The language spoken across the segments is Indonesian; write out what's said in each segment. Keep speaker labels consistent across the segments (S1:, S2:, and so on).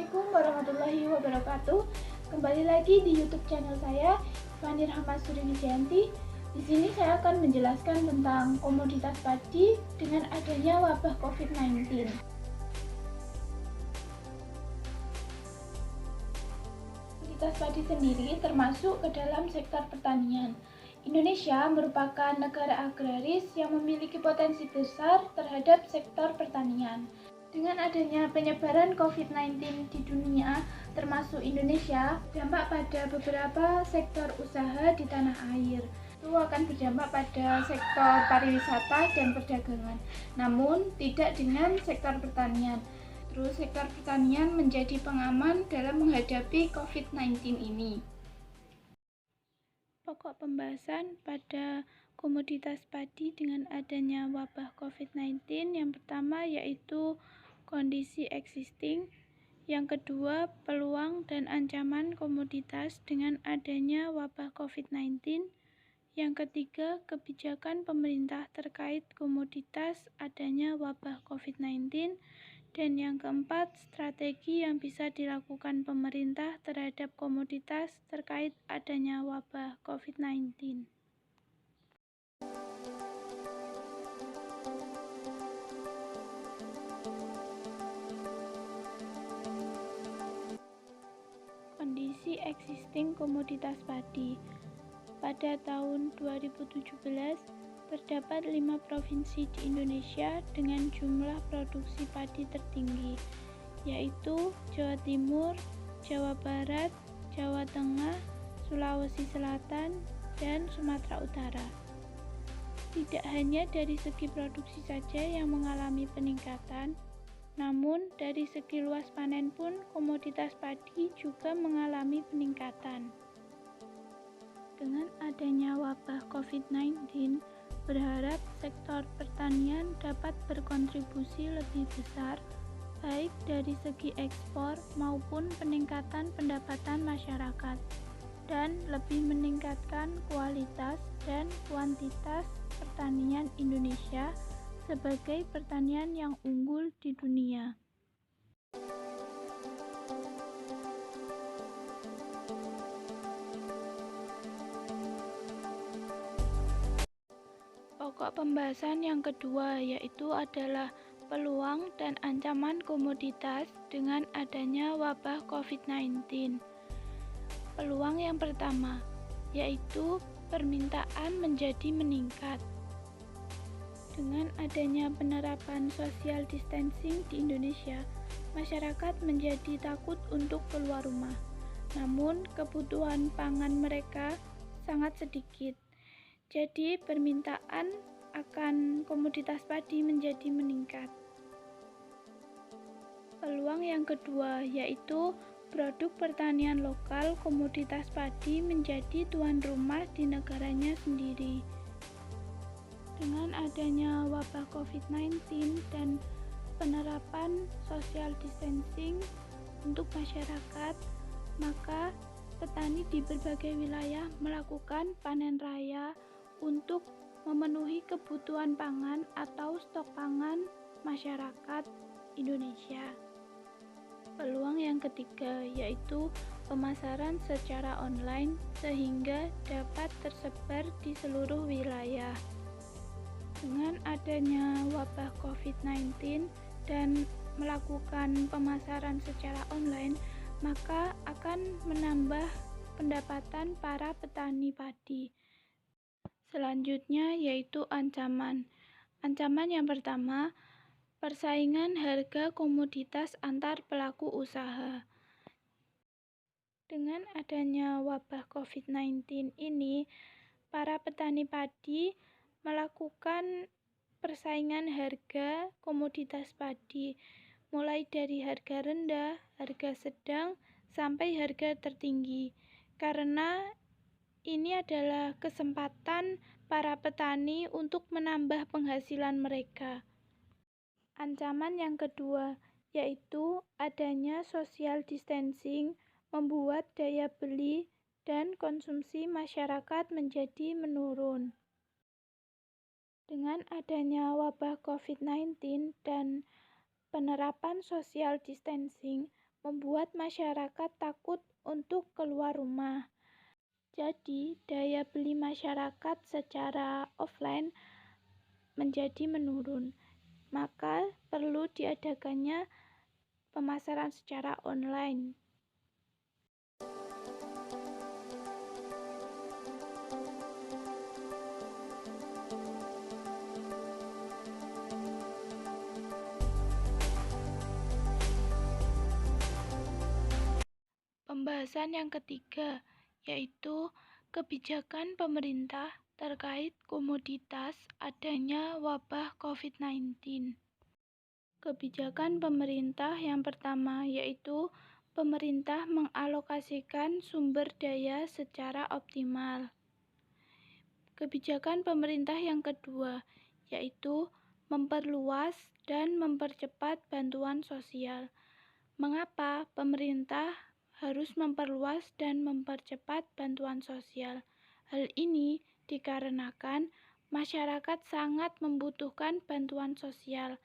S1: Assalamualaikum warahmatullahi wabarakatuh. Kembali lagi di YouTube channel saya, Fani Rahma Suri Wijayanti. Di sini saya akan menjelaskan tentang komoditas padi dengan adanya wabah COVID-19. Komoditas padi sendiri termasuk ke dalam sektor pertanian. Indonesia merupakan negara agraris yang memiliki potensi besar terhadap sektor pertanian. Dengan adanya penyebaran COVID-19 di dunia, termasuk Indonesia, dampak pada beberapa sektor usaha di tanah air. Itu akan berdampak pada sektor pariwisata dan perdagangan, namun tidak dengan sektor pertanian. Terus sektor pertanian menjadi pengaman dalam menghadapi COVID-19 ini. Pokok pembahasan pada komoditas padi dengan adanya wabah COVID-19 yang pertama yaitu kondisi existing, yang kedua peluang dan ancaman komoditas dengan adanya wabah COVID-19, yang ketiga kebijakan pemerintah terkait komoditas adanya wabah COVID-19, dan yang keempat strategi yang bisa dilakukan pemerintah terhadap komoditas terkait adanya wabah COVID-19. Kondisi existing komoditas padi. Pada tahun 2017, terdapat 5 provinsi di Indonesia dengan jumlah produksi padi tertinggi, yaitu Jawa Timur, Jawa Barat, Jawa Tengah, Sulawesi Selatan, dan Sumatera Utara. Tidak hanya dari segi produksi saja yang mengalami peningkatan, namun dari segi luas panen pun komoditas padi juga mengalami peningkatan. Dengan adanya wabah COVID-19, berharap sektor pertanian dapat berkontribusi lebih besar, baik dari segi ekspor maupun peningkatan pendapatan masyarakat, dan lebih meningkatkan kualitas dan kuantitas pertanian Indonesia sebagai pertanian yang unggul di dunia. Pokok pembahasan yang kedua yaitu adalah peluang dan ancaman komoditas dengan adanya wabah COVID-19. Peluang yang pertama yaitu permintaan menjadi meningkat. Dengan adanya penerapan social distancing di Indonesia, masyarakat menjadi takut untuk keluar rumah. Namun, kebutuhan pangan mereka sangat sedikit. Jadi, permintaan akan komoditas padi menjadi meningkat. Peluang yang kedua yaitu produk pertanian lokal komoditas padi menjadi tuan rumah di negaranya sendiri. Dengan adanya wabah COVID-19 dan penerapan social distancing untuk masyarakat, maka petani di berbagai wilayah melakukan panen raya untuk memenuhi kebutuhan pangan atau stok pangan masyarakat Indonesia. Peluang yang ketiga yaitu pemasaran secara online sehingga dapat tersebar di seluruh wilayah. Dengan adanya wabah COVID-19 dan melakukan pemasaran secara online, maka akan menambah pendapatan para petani padi. Selanjutnya yaitu ancaman. Ancaman yang pertama, persaingan harga komoditas antar pelaku usaha. Dengan adanya wabah COVID-19 ini, para petani padi melakukan persaingan harga komoditas padi, mulai dari harga rendah, harga sedang, sampai harga tertinggi. Karena ini adalah kesempatan para petani untuk menambah penghasilan mereka. Ancaman yang kedua yaitu adanya social distancing membuat daya beli dan konsumsi masyarakat menjadi menurun. Dengan adanya wabah COVID-19 dan penerapan social distancing, membuat masyarakat takut untuk keluar rumah. Jadi, daya beli masyarakat secara offline menjadi menurun. Maka perlu diadakannya pemasaran secara online. Pembahasan yang ketiga, yaitu kebijakan pemerintah terkait komoditas adanya wabah COVID-19. Kebijakan pemerintah yang pertama yaitu pemerintah mengalokasikan sumber daya secara optimal. Kebijakan pemerintah yang kedua yaitu memperluas dan mempercepat bantuan sosial. Mengapa pemerintah harus memperluas dan mempercepat bantuan sosial? Hal ini dikarenakan masyarakat sangat membutuhkan bantuan sosial,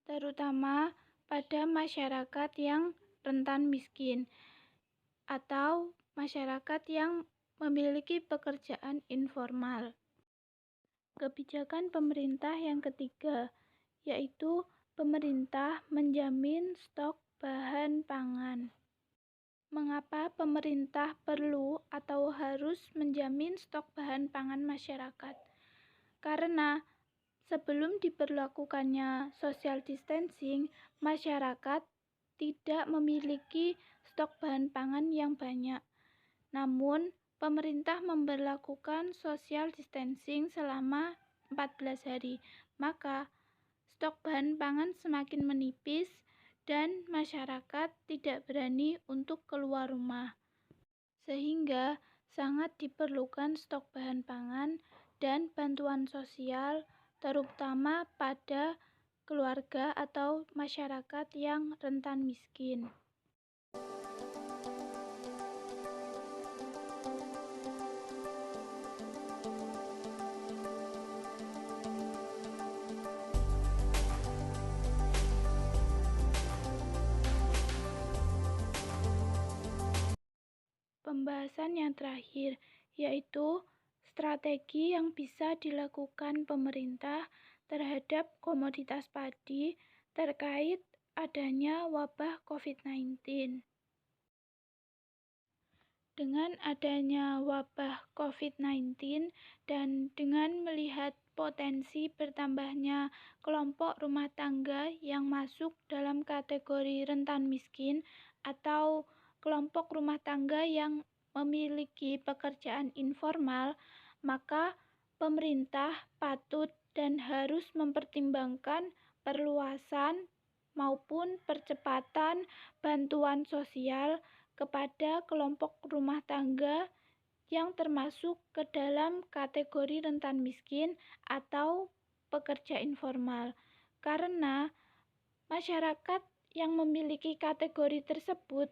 S1: terutama pada masyarakat yang rentan miskin atau masyarakat yang memiliki pekerjaan informal. Kebijakan pemerintah yang ketiga yaitu pemerintah menjamin stok bahan pangan. Mengapa pemerintah perlu atau harus menjamin stok bahan pangan masyarakat? Karena sebelum diberlakukannya social distancing, masyarakat tidak memiliki stok bahan pangan yang banyak. Namun, pemerintah memberlakukan social distancing selama 14 hari. Maka, stok bahan pangan semakin menipis dan masyarakat tidak berani untuk keluar rumah. Sehingga sangat diperlukan stok bahan pangan dan bantuan sosial terutama pada keluarga atau masyarakat yang rentan miskin. Pembahasan yang terakhir yaitu strategi yang bisa dilakukan pemerintah terhadap komoditas padi terkait adanya wabah COVID-19. Dengan adanya wabah COVID-19 dan dengan melihat potensi bertambahnya kelompok rumah tangga yang masuk dalam kategori rentan miskin atau kelompok rumah tangga yang memiliki pekerjaan informal, maka pemerintah patut dan harus mempertimbangkan perluasan maupun percepatan bantuan sosial kepada kelompok rumah tangga yang termasuk ke dalam kategori rentan miskin atau pekerja informal. Karena masyarakat yang memiliki kategori tersebut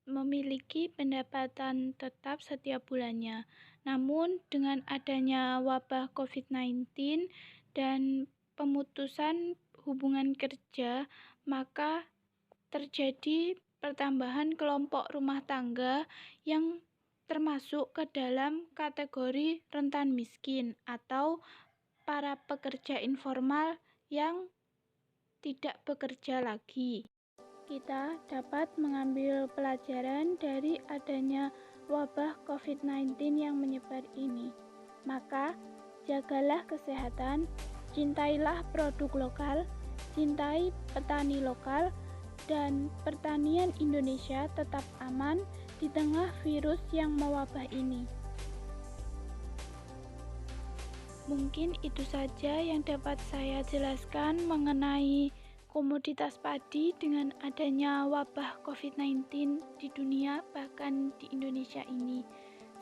S1: memiliki pendapatan tetap setiap bulannya. Namun dengan adanya wabah COVID-19 dan pemutusan hubungan kerja, maka terjadi pertambahan kelompok rumah tangga yang termasuk ke dalam kategori rentan miskin atau para pekerja informal yang tidak bekerja lagi. Kita dapat mengambil pelajaran dari adanya wabah COVID-19 yang menyebar ini. Maka, jagalah kesehatan, cintailah produk lokal, cintai petani lokal, dan pertanian Indonesia tetap aman di tengah virus yang mewabah ini. Mungkin itu saja yang dapat saya jelaskan mengenai komoditas padi dengan adanya wabah COVID-19 di dunia, bahkan di Indonesia ini.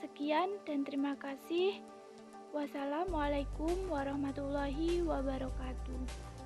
S1: Sekian dan terima kasih. Wassalamualaikum warahmatullahi wabarakatuh.